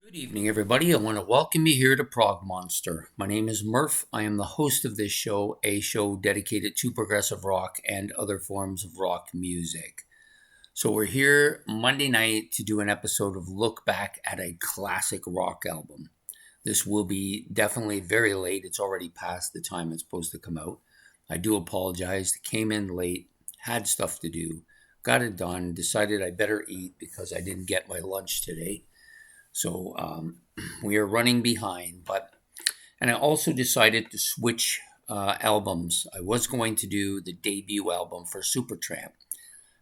Good evening, everybody. I want to welcome you here to Prog Monster. My name is Murph. I am the host of this show, a show dedicated to progressive rock and other forms of rock music. So we're here Monday night to do an episode of Look Back at a Classic Rock Album. This will be definitely very late. It's already past the time it's supposed to come out. I do apologize. Came in late, had stuff to do, got it done, decided I better eat because I didn't get my lunch today. So we are running behind, and I also decided to switch albums. I was going to do the debut album for Supertramp,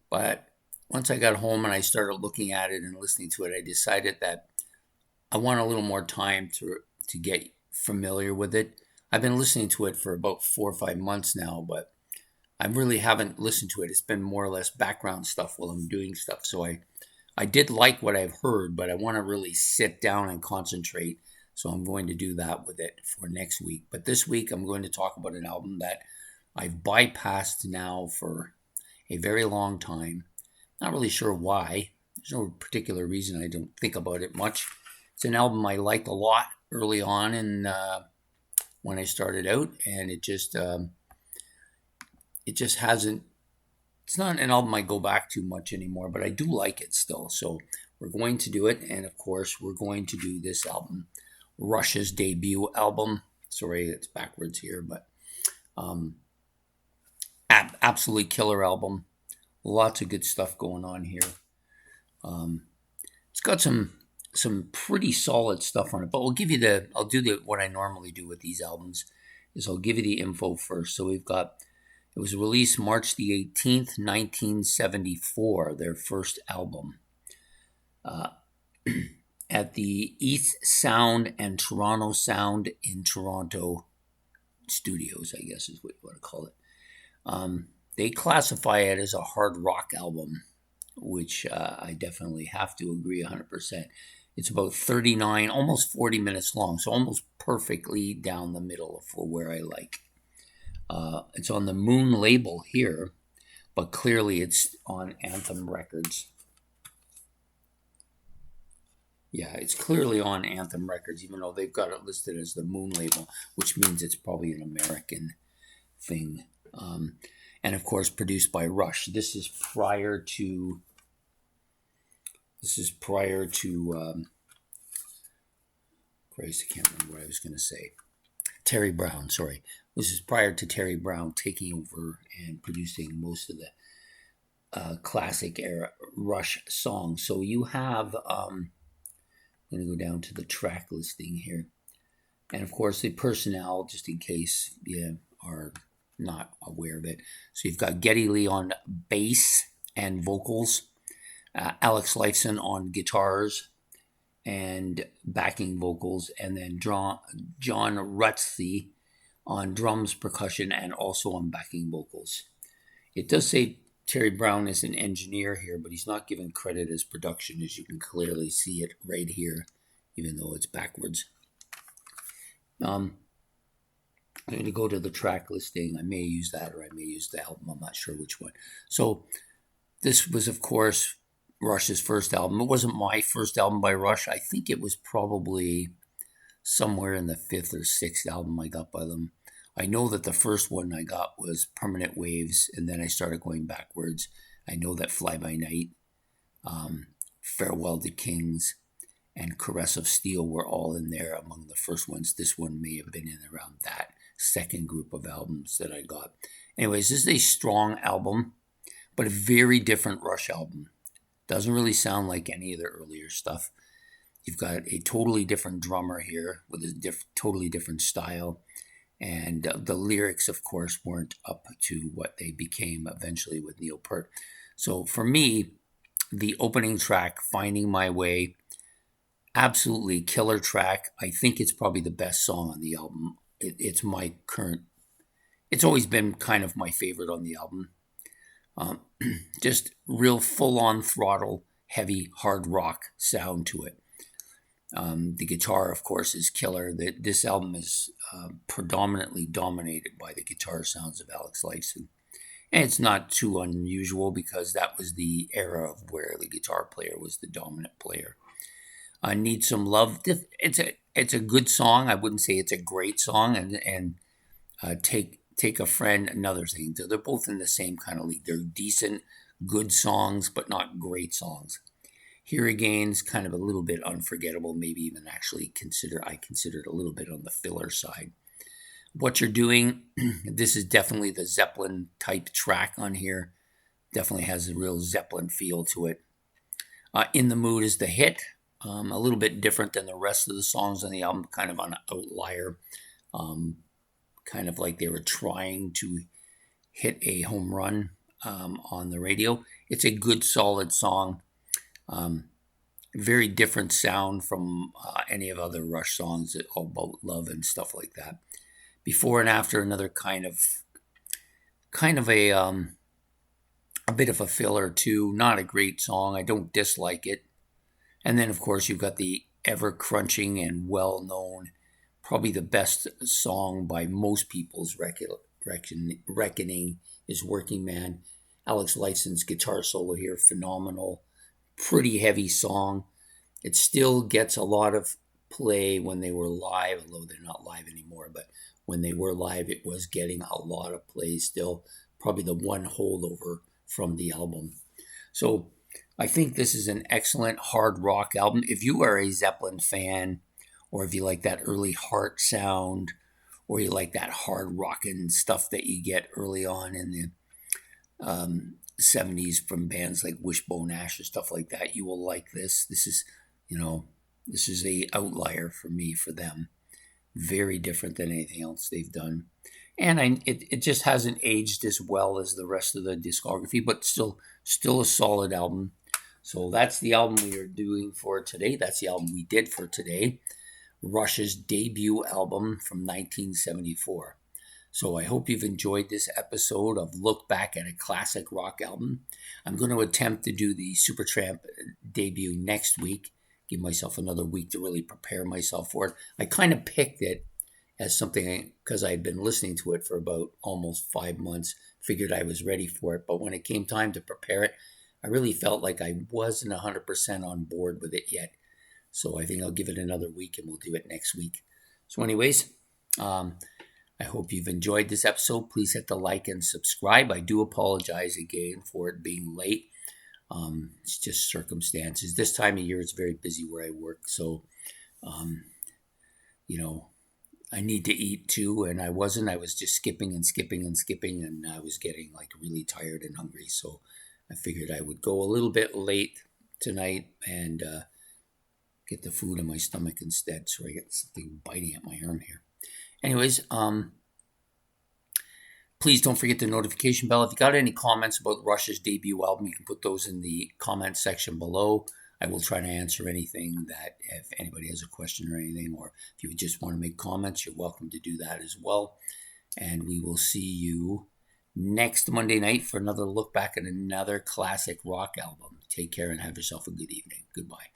but once I got home and I started looking at it and listening to it, I decided that I want a little more time to get familiar with it. I've been listening to it for about 4 or 5 months now, but I really haven't listened to it. It's been more or less background stuff while I'm doing stuff. So I did like what I've heard, but I want to really sit down and concentrate. So I'm going to do that with it for next week. But this week, I'm going to talk about an album that I've bypassed now for a very long time. Not really sure why. There's no particular reason. I don't think about it much. It's an album I liked a lot early on and when I started out, and it just hasn't. It's not an album I go back to much anymore, but I do like it still. So we're going to do it. And of course, we're going to do this album, Rush's debut album. Sorry, it's backwards here, but absolutely killer album. Lots of good stuff going on here. It's got some pretty solid stuff on it, but I'll do what I normally do with these albums is I'll give you the info first. So it was released March the 18th, 1974, their first album, at the East Sound and Toronto Sound in Toronto studios, I guess is what you want to call it. They classify it as a hard rock album, which I definitely have to agree 100%. It's about 39, almost 40 minutes long, so almost perfectly down the middle for where I like. It's on the Moon label here, but clearly it's on Anthem Records. Yeah, it's clearly on Anthem Records, even though they've got it listed as the Moon label, which means it's probably an American thing. And of course, produced by Rush. This is prior to. Christ, I can't remember what I was going to say. Terry Brown, sorry. This is prior to Terry Brown taking over and producing most of the classic era Rush songs. So you have, I'm going to go down to the track listing here. And of course, the personnel, just in case you are not aware of it. So you've got Geddy Lee on bass and vocals, Alex Lifeson on guitars and backing vocals, and then John Rutsey on drums, percussion, and also on backing vocals. It does say Terry Brown is an engineer here, but he's not given credit as production, as you can clearly see it right here, even though it's backwards. I'm going to go to the track listing. I may use that or I may use the album. I'm not sure which one. So this was, of course, Rush's first album. It wasn't my first album by Rush. I think it was probably somewhere in the 5th or 6th album I got by them. I know that the first one I got was Permanent Waves, and then I started going backwards. I know that Fly By Night, Farewell to Kings, and Caress of Steel were all in there among the first ones. This one may have been in around that second group of albums that I got. Anyways, this is a strong album, but a very different Rush album. Doesn't really sound like any of the earlier stuff. You've got a totally different drummer here with a totally different style. And the lyrics, of course, weren't up to what they became eventually with Neil Peart. So for me, the opening track, Finding My Way, absolutely killer track. I think it's probably the best song on the album. It's always been kind of my favorite on the album. Just real full-on throttle, heavy, hard rock sound to it. The guitar, of course, is killer. This album is predominantly dominated by the guitar sounds of Alex Lifeson. And it's not too unusual because that was the era of where the guitar player was the dominant player. Need Some Love. It's a good song. I wouldn't say it's a great song. And Take a Friend, another thing. They're both in the same kind of league. They're decent, good songs, but not great songs. Here Again's kind of a little bit unforgettable. Maybe even actually I consider it a little bit on the filler side. What You're Doing, this is definitely the Zeppelin type track on here. Definitely has a real Zeppelin feel to it. In the Mood is the hit. A little bit different than the rest of the songs on the album, kind of an outlier. Kind of like they were trying to hit a home run on the radio. It's a good, solid song. Very different sound from any of other Rush songs, all about love and stuff like that. Before and After, another kind of a bit of a filler too. Not a great song. I don't dislike it. And then, of course, you've got the ever crunching and well-known, probably the best song by most people's reckoning is Working Man. Alex Lifeson's guitar solo here, phenomenal. Pretty heavy song. It still gets a lot of play when they were live, although they're not live anymore. But when they were live, it was getting a lot of play still. Probably the one holdover from the album. So I think this is an excellent hard rock album. If you are a Zeppelin fan, or if you like that early Heart sound, or you like that hard rockin' stuff that you get early on in the 70s from bands like Wishbone Ash or stuff like that, you will like this. This is a outlier for me, for them. Very different than anything else they've done. And it just hasn't aged as well as the rest of the discography, but still a solid album. So that's the album we are doing for today. That's the album we did for today. Rush's debut album from 1974. So I hope you've enjoyed this episode of Look Back at a Classic Rock Album. I'm going to attempt to do the Supertramp debut next week. Give myself another week to really prepare myself for it. I kind of picked it as something because I had been listening to it for about almost 5 months. Figured I was ready for it. But when it came time to prepare it, I really felt like I wasn't 100% on board with it yet. So I think I'll give it another week and we'll do it next week. So anyways, I hope you've enjoyed this episode. Please hit the like and subscribe. I do apologize again for it being late. It's just circumstances. This time of year, it's very busy where I work. So, I need to eat too. And I wasn't. I was just skipping. And I was getting like really tired and hungry. So I figured I would go a little bit late tonight and get the food in my stomach instead. So I get something biting at my arm here. Anyways, please don't forget the notification bell. If you got any comments about Rush's debut album, you can put those in the comment section below. I will try to answer anything that, if anybody has a question or anything, or if you just want to make comments, you're welcome to do that as well. And we will see you next Monday night for another look back at another classic rock album. Take care and have yourself a good evening. Goodbye.